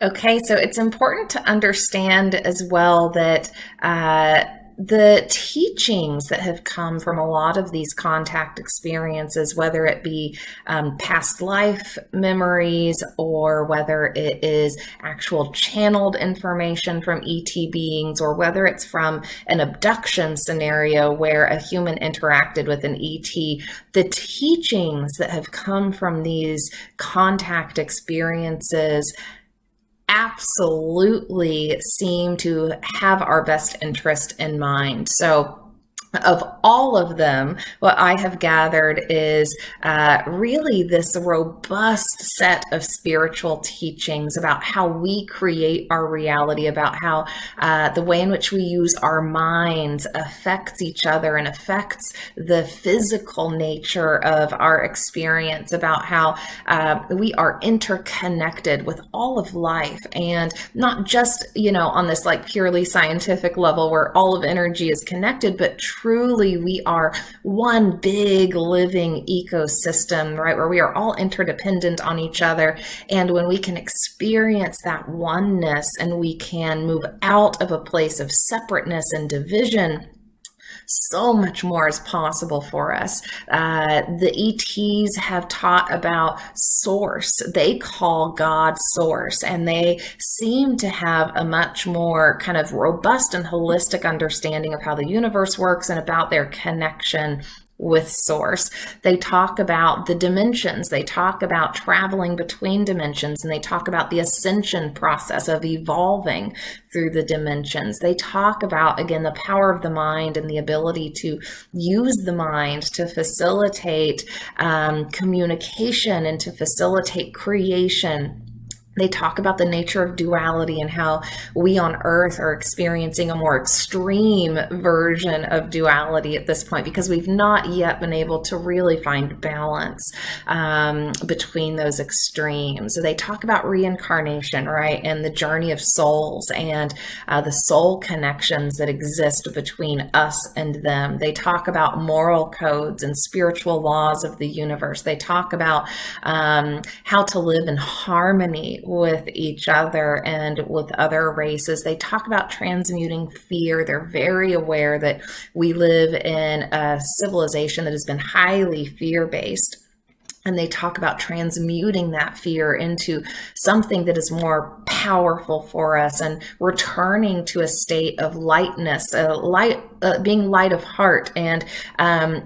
Okay, so it's important to understand as well that the teachings that have come from a lot of these contact experiences, whether it be past life memories or whether it is actual channeled information from ET beings, or whether it's from an abduction scenario where a human interacted with an ET, the teachings that have come from these contact experiences absolutely seem to have our best interest in mind. So, of all of them, what I have gathered is really this robust set of spiritual teachings about how we create our reality, about how the way in which we use our minds affects each other and affects the physical nature of our experience, about how we are interconnected with all of life, and not just, on this like purely scientific level where all of energy is connected, but truly we are one big living ecosystem, right? Where we are all interdependent on each other. And when we can experience that oneness and we can move out of a place of separateness and division, so much more is possible for us. The ETs have taught about source. They call God source, and they seem to have a much more kind of robust and holistic understanding of how the universe works and about their connection with source. They talk about the dimensions. They talk about traveling between dimensions, and they talk about the ascension process of evolving through the dimensions. They talk about, again, the power of the mind and the ability to use the mind to facilitate communication and to facilitate creation. They talk about the nature of duality and how we on Earth are experiencing a more extreme version of duality at this point, because we've not yet been able to really find balance between those extremes. So they talk about reincarnation, right, and the journey of souls and the soul connections that exist between us and them. They talk about moral codes and spiritual laws of the universe. They talk about how to live in harmony with each other and with other races. They talk about transmuting fear. They're very aware that we live in a civilization that has been highly fear-based. And they talk about transmuting that fear into something that is more powerful for us and returning to a state of lightness, being light of heart, and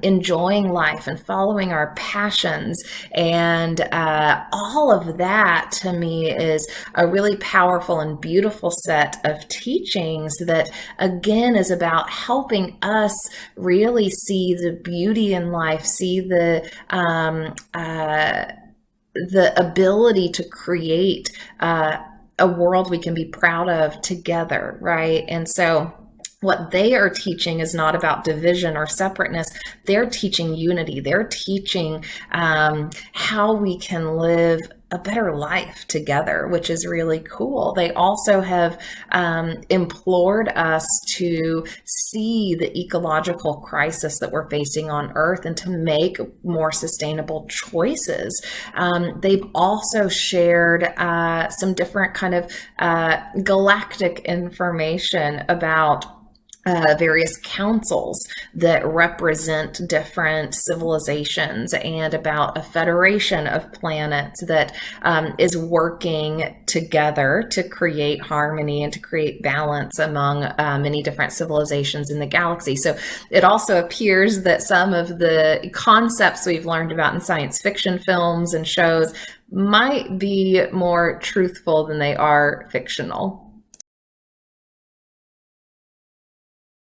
enjoying life and following our passions. And all of that to me is a really powerful and beautiful set of teachings that, again, is about helping us really see the beauty in life, see the ability to create a world we can be proud of together, right? And so what they are teaching is not about division or separateness. They're teaching unity. They're teaching how we can live a better life together, which is really cool. They also have implored us to see the ecological crisis that we're facing on Earth and to make more sustainable choices. They've also shared some different kind of galactic information about various councils that represent different civilizations, and about a federation of planets that is working together to create harmony and to create balance among many different civilizations in the galaxy. So it also appears that some of the concepts we've learned about in science fiction films and shows might be more truthful than they are fictional.